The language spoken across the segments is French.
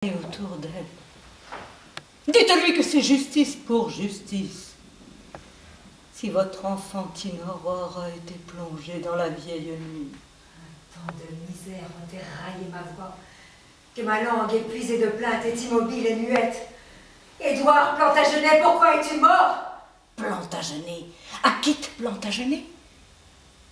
Et autour d'elle. Dites-lui que c'est justice pour justice. Si votre enfantine Aurore a été plongée dans la vieille nuit. Tant de misère ont éraillé ma voix, que ma langue épuisée de plaintes est immobile et muette. Édouard Plantagenet, pourquoi es-tu mort? Plantagenet? À quitte Plantagenet?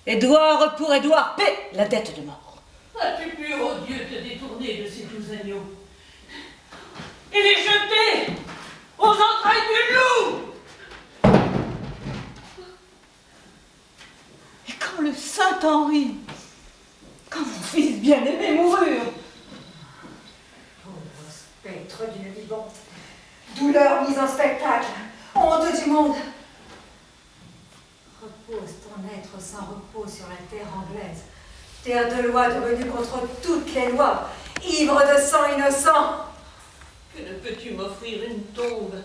Édouard pour Édouard, paie la dette de mort. As-tu pu, ô Dieu, te détourner de ces 12 agneaux et les jeter aux entrailles du loup? Et quand le Saint-Henri, quand mon fils bien-aimé mourut, Pauvre spectre d'une vivante, douleur mise en spectacle, honte du monde. Repose ton être sans repos sur la terre anglaise, terre de loi devenue contre toutes les lois, ivre de sang innocent. Que ne peux-tu m'offrir une tombe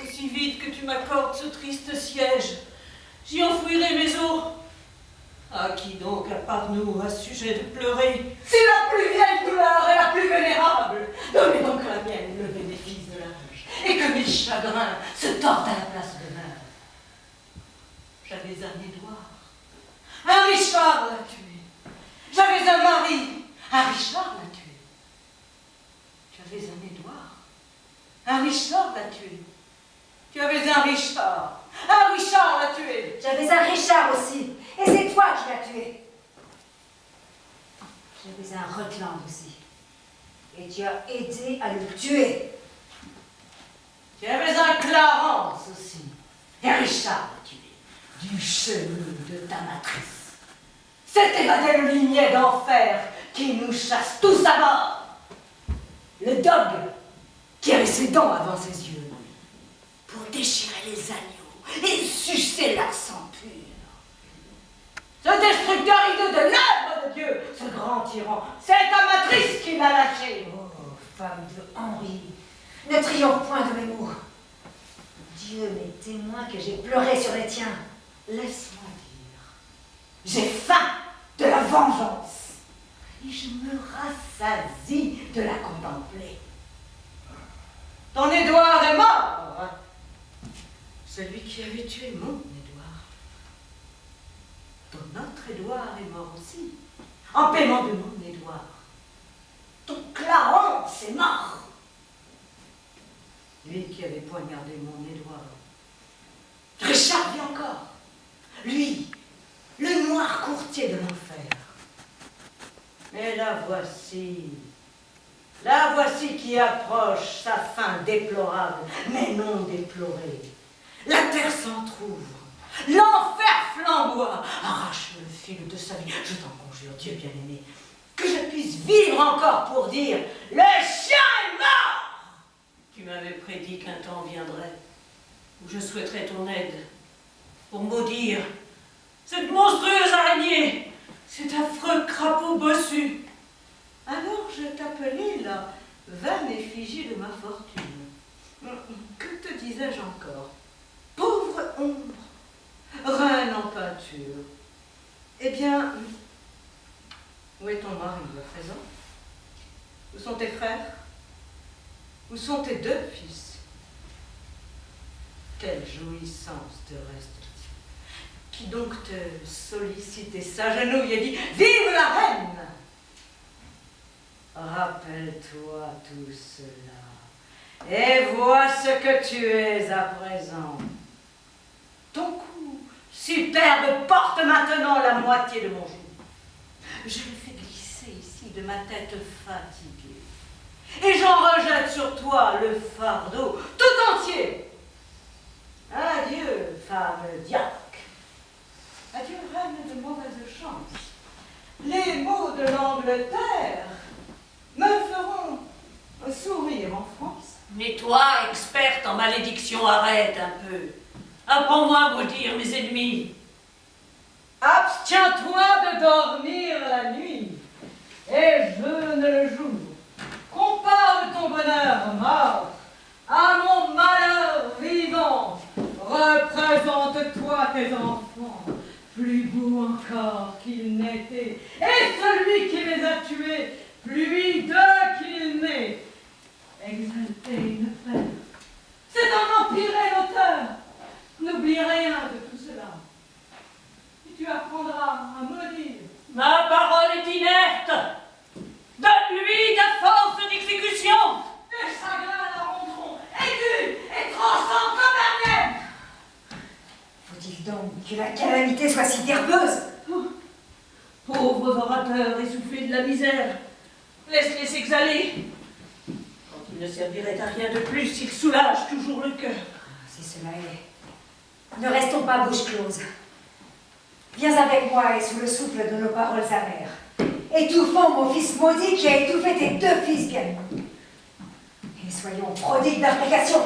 aussi vite que tu m'accordes ce triste siège? J'y enfouirai mes os. À qui donc, à part nous, a sujet de pleurer? C'est la plus vieille douleur et la plus vénérable. Donnez donc à la mienne le bénéfice de l'âge, et que mes chagrins se tordent à la place de mœurs. J'avais un Édouard, un Richard l'a tué. J'avais un mari, un Richard l'a tué. J'avais un Édouard, un Richard l'a tué. Tu avais un Richard l'a tué. J'avais un Richard aussi, et c'est toi qui l'as tué. J'avais un Rutland aussi, et tu as aidé à le tuer. Tu avais un Clarence aussi, et Richard l'a tué, du chevelu de ta matrice. Cet évadé le lignet d'enfer qui nous chasse tous à mort. Le dogue qui avait ses dents avant ses yeux pour déchirer les agneaux et sucer leur sang pur. Ce destructeur hideux de l'œuvre de Dieu, ce grand tyran, c'est ta matrice qui l'a lâché. Oh, femme de Henri, ne triomphe point de mes mots. Dieu m'est témoin que j'ai pleuré sur les tiens. Laisse-moi dire, j'ai faim de la vengeance et je me rassasie de la contempler. Ton Édouard est mort, celui qui avait tué mon Édouard. Ton autre Édouard est mort aussi, en paiement de mon Édouard. Ton Clarence est mort, lui qui avait poignardé mon Édouard. Richard vit encore, lui, le noir courtier de l'enfer. Mais la voici qui approche sa fin déplorable, mais non déplorée. La terre s'entr'ouvre, l'enfer flamboie, arrache le fil de sa vie. Je t'en conjure, Dieu bien-aimé, que je puisse vivre encore pour dire « Le chien est mort !» Tu m'avais prédit qu'un temps viendrait où je souhaiterais ton aide pour maudire cette monstrueuse araignée, cet affreux crapaud bossu. Alors je t'appelais la vaine effigie de ma fortune. Que te disais-je encore? Pauvre ombre, reine en peinture. Eh bien, où est ton mari à présent? Où sont tes frères? Où sont tes 2 fils? Quelle jouissance te reste? Qui donc te sollicite et s'agenouille et dit « Vive la reine !» Rappelle-toi tout cela et vois ce que tu es à présent. Ton cou superbe porte maintenant la moitié de mon joug. Je le fais glisser ici de ma tête fatiguée et j'en rejette sur toi le fardeau tout entier. Adieu, femme diacre. Adieu, reine de mauvaise chance. Les mots de l'Angleterre me feront sourire en France. Mais toi, experte en malédiction, arrête un peu. Apprends-moi à maudire mes ennemis. Abstiens-toi de dormir la nuit et jeûne le jour. Compare ton bonheur mort à mon malheur vivant. Représente-toi tes enfants, plus beaux encore qu'ils n'étaient, et celui qui les a tués, plus hideux qu'il n'est. que la calamité soit si verbeuse. Pauvres orateurs essoufflés de la misère, laisse-les s'exhaler. Quand ils ne serviraient à rien de plus, ils soulagent toujours le cœur. Si cela est, ne restons pas bouche close. Viens avec moi et sous le souffle de nos paroles amères, étouffons mon fils maudit qui a étouffé tes deux fils bien-aimés. Et soyons prodigues d'imprécations.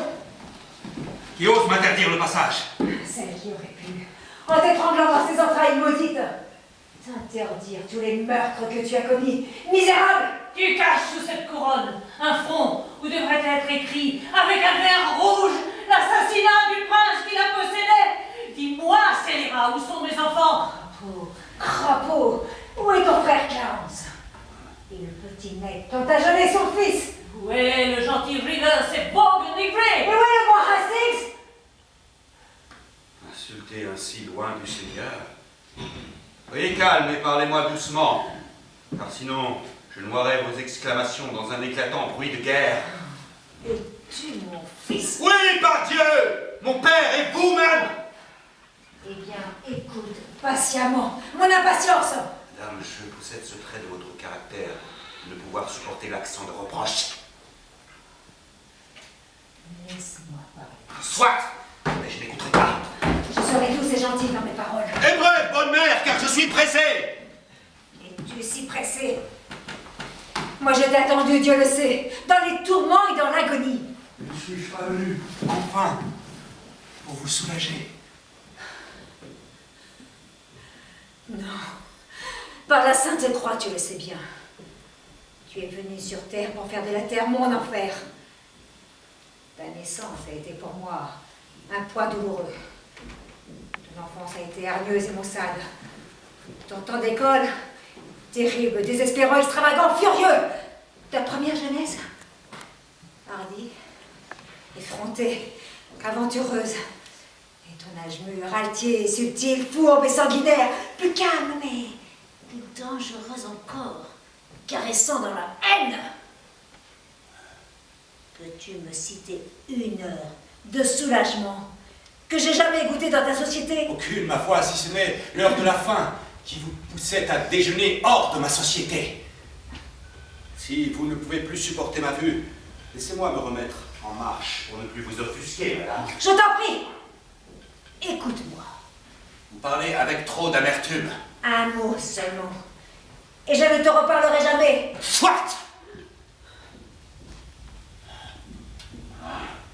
Qui ose m'interdire le passage? Celle qui aurait pu, en t'étranglant dans ses entrailles maudites, t'interdire tous les meurtres que tu as commis. Misérable! Tu caches sous cette couronne un front où devrait être écrit avec un verre rouge l'assassinat du prince qui la possédait. Dis-moi, scélérat, où sont mes enfants? Crapaud, où est ton frère Clarence? Et le petit nez dont t'a jeté son fils? Où est le gentil Rivers et Burgundy Grey? Et où est le roi Hastings? Insulter ainsi loin du Seigneur. Soyez calme et parlez-moi doucement, car sinon je noierai vos exclamations dans un éclatant bruit de guerre. Es-tu mon fils? Oui, par Dieu, mon père et vous-même. Eh bien, écoute patiemment mon impatience. Madame, je possède ce trait de votre caractère, de ne pouvoir supporter l'accent de reproche. Laisse-moi parler. Soit, mais je n'écouterai pas. Je serai douce et gentille dans mes paroles. Hébreu, bonne mère, car je suis pressé. Es-tu si pressé? Moi je t'ai attendu, Dieu le sait, dans les tourments et dans l'agonie. Ne suis-je pas venu, enfin, pour vous soulager? Non. Par la Sainte Croix, tu le sais bien. Tu es venu sur terre pour faire de la terre mon enfer. Ta naissance a été pour moi un poids douloureux. Ton enfance a été hargneuse et maussade. Ton temps d'école, terrible, désespérant, extravagant, furieux. Ta première jeunesse, hardie, effrontée, aventureuse. Et ton âge mûr, altier, subtil, fourbe et sanguinaire, plus calme, mais plus dangereuse encore, caressant dans la haine. Peux-tu me citer une heure de soulagement que j'ai jamais goûté dans ta société? Aucune, ma foi, si ce n'est l'heure de la faim qui vous poussait à déjeuner hors de ma société. Si vous ne pouvez plus supporter ma vue, laissez-moi me remettre en marche pour ne plus vous offusquer, madame. Je t'en prie, écoute-moi. Vous parlez avec trop d'amertume. Un mot seulement, et je ne te reparlerai jamais. Soit!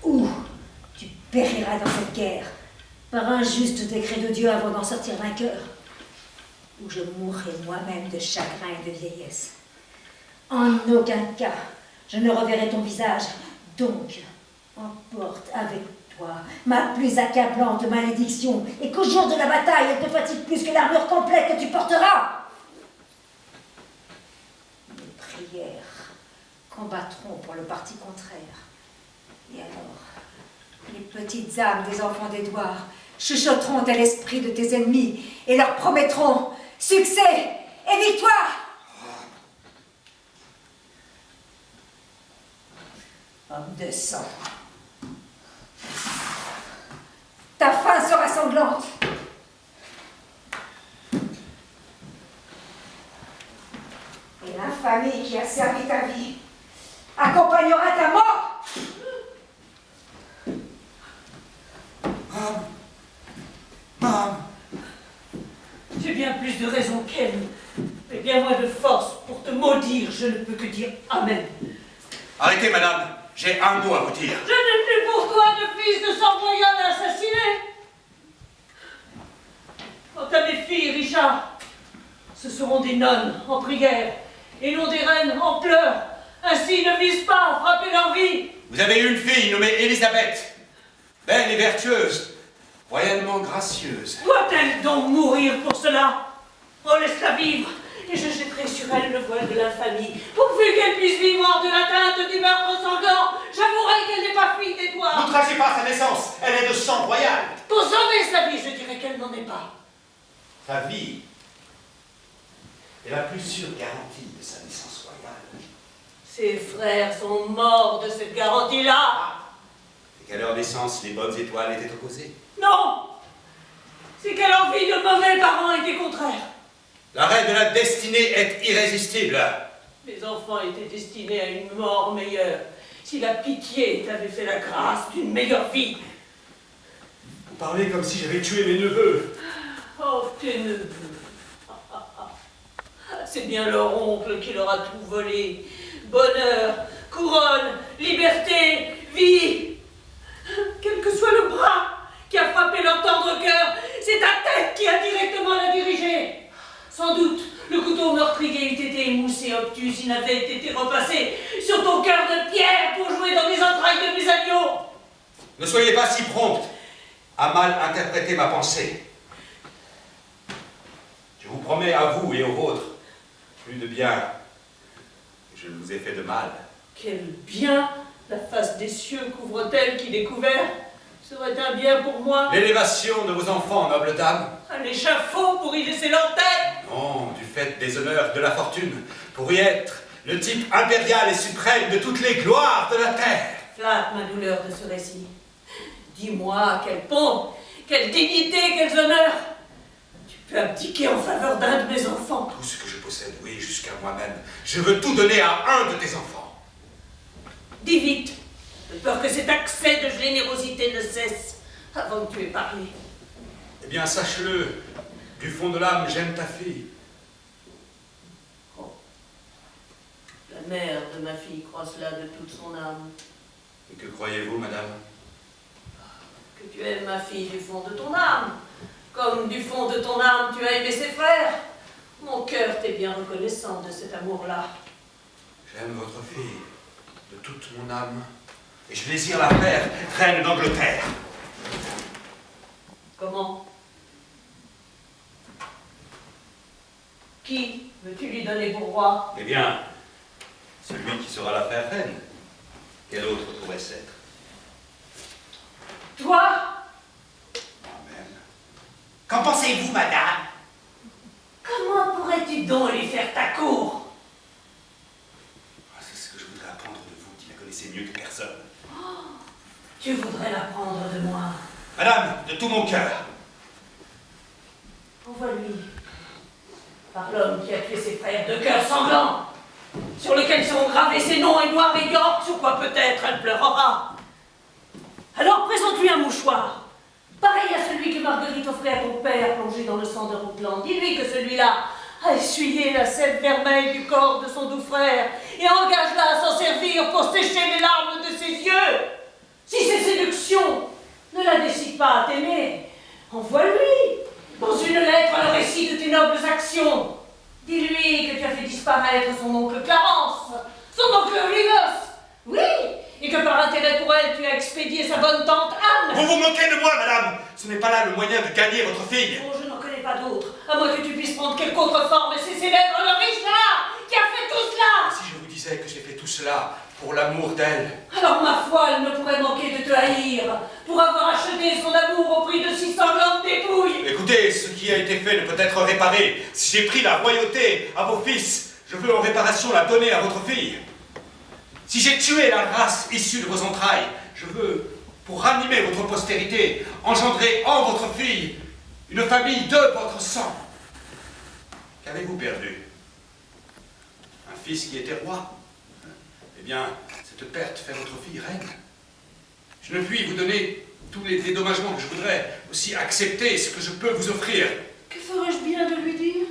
Ou tu périras dans cette guerre par un juste décret de Dieu avant d'en sortir vainqueur, ou je mourrai moi-même de chagrin et de vieillesse. En aucun cas, je ne reverrai ton visage. Donc, emporte avec toi ma plus accablante malédiction, et qu'au jour de la bataille, elle te fatigue plus que l'armure complète que tu porteras. Mes prières combattront pour le parti contraire. Et alors, les petites âmes des enfants d'Édouard chuchoteront à l'esprit de tes ennemis et leur promettront succès et victoire. Homme de sang, ta fin sera sanglante. Et l'infamie qui a servi ta vie accompagnera ta mort. Maman! J'ai bien plus de raison qu'elle, mais bien moins de force pour te maudire. Je ne peux que dire Amen. Arrêtez, madame. J'ai un mot à vous dire. Je n'ai plus pour toi de fils de sang voyant assassiné. Quant à mes filles, Richard, ce seront des nonnes en prière et non des reines en pleurs. Ainsi ne vise pas à frapper leur vie. Vous avez une fille nommée Élisabeth, belle et vertueuse, royalement gracieuse. Doit-elle donc mourir pour cela? Oh, laisse-la vivre, et je jetterai sur elle le voile de l'infamie, pourvu qu'elle puisse vivre hors de l'atteinte du meurtre sanglant. J'avouerai qu'elle n'est pas fille d'Édouard. N'outragez pas sa naissance, elle est de sang royal. Pour sauver sa vie, je dirais qu'elle n'en est pas. Sa vie est la plus sûre garantie de sa naissance royale. Ses frères sont morts de cette garantie-là. Et qu'à leur naissance, les bonnes étoiles étaient opposées. Non! C'est qu'elle a envie de mauvais parents et des contraires. L'arrêt de la destinée est irrésistible. Les enfants étaient destinés à une mort meilleure. Si la pitié t'avait fait la grâce d'une meilleure vie. Vous parlez comme si j'avais tué mes neveux. Oh, tes neveux. C'est bien leur oncle qui leur a tout volé. Bonheur, couronne, liberté, vie. Quel que soit le bras qui a frappé leur tendre cœur, c'est ta tête qui a directement la dirigée. Sans doute, le couteau meurtrier eût été émoussé, obtus, s'il n'avait été repassé sur ton cœur de pierre pour jouer dans les entrailles de mes agneaux. Ne soyez pas si prompte à mal interpréter ma pensée. Je vous promets à vous et aux vôtres plus de bien que je ne vous ai fait de mal. Quel bien la face des cieux couvre-t-elle qui découvert serait un bien pour moi. L'élévation de vos enfants, noble dame. À l'échafaud pour y laisser leur tête. Non, du fait des honneurs de la fortune, pour y être le type impérial et suprême de toutes les gloires de la terre. Flatte ma douleur de ce récit. Dis-moi, quelle pompe, quelle dignité, quels honneurs tu peux abdiquer en faveur d'un de mes enfants. Tout ce que je possède, oui, jusqu'à moi-même. Je veux tout donner à un de tes enfants. Dis vite, de peur que cet accès de générosité ne cesse avant que tu aies parlé. Eh bien, sache-le, du fond de l'âme, j'aime ta fille. Oh. La mère de ma fille croit cela de toute son âme. Et que croyez-vous, madame? Que tu aimes ma fille du fond de ton âme, comme du fond de ton âme tu as aimé ses frères. Mon cœur t'est bien reconnaissant de cet amour-là. J'aime votre fille de toute mon âme, et je désire la faire reine d'Angleterre. Comment? Qui veux-tu lui donner pour roi? Eh bien, celui qui saura la faire reine. Quel autre pourrait-ce être? Toi? Moi-même. Qu'en pensez-vous, madame? Comment pourrais-tu donc lui faire ta cour? C'est ce que je voudrais apprendre de vous, qui la connaissez mieux que personne. Oh, tu voudrais l'apprendre de moi. Madame, de tout mon cœur. Envoie-lui par l'homme qui a tué ses frères de cœur sanglant, sur lequel seront gravés ses noms Édouard et York, sur quoi peut-être elle pleurera. Alors présente-lui un mouchoir, pareil à celui que Marguerite offrait à ton père plongé dans le sang de Routland. Dis-lui que celui-là a essuyé la sève vermeille du corps de son doux frère et engage-la à s'en servir pour sécher les larmes de ses yeux. Si ces séductions ne la décident pas à t'aimer, envoie-lui dans une lettre le récit de tes nobles actions. Dis-lui que tu as fait disparaître son oncle Clarence, son oncle Rivers, oui, et que par intérêt pour elle, tu as expédié sa bonne tante Anne. Vous vous moquez de moi, madame. Ce n'est pas là le moyen de gagner votre fille. Oh, je n'en connais pas d'autre, à moins que tu puisses prendre quelque autre forme, et c'est célèbre le Richard qui a fait tout cela. Si je vous disais que j'ai fait tout cela pour l'amour d'elle. Alors ma foi, elle ne pourrait manquer de te haïr, pour avoir acheté son amour au prix de si sanglantes dépouilles. Écoutez, ce qui a été fait ne peut être réparé. Si j'ai pris la royauté à vos fils, je veux en réparation la donner à votre fille. Si j'ai tué la race issue de vos entrailles, je veux, pour ranimer votre postérité, engendrer en votre fille une famille de votre sang. Qu'avez-vous perdu? Un fils qui était roi? Eh bien, cette perte fait votre fille reine. Je ne puis vous donner tous les dédommagements que je voudrais, aussi accepter ce que je peux vous offrir. Que ferais-je bien de lui dire?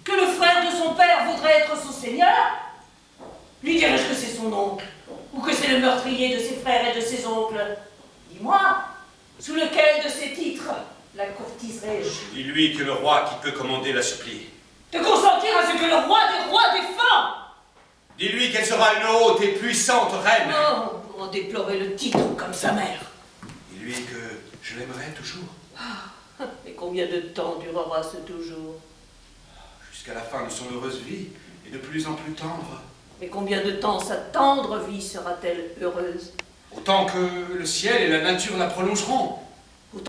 Que le frère de son père voudrait être son seigneur? Lui dirais-je que c'est son oncle, ou que c'est le meurtrier de ses frères et de ses oncles? Dis-moi, sous lequel de ces titres la courtiserais-je? Dis-lui que le roi qui peut commander la supplie. De consentir à ce que le roi des rois défend? Dis-lui qu'elle sera une haute et puissante reine. Non, pour en déplorer le titre comme sa mère. Dis-lui que je l'aimerai toujours. Et combien de temps durera ce toujours? Jusqu'à la fin de son heureuse vie, et de plus en plus tendre. Mais combien de temps sa tendre vie sera-t-elle heureuse? Autant que le ciel et la nature la prolongeront.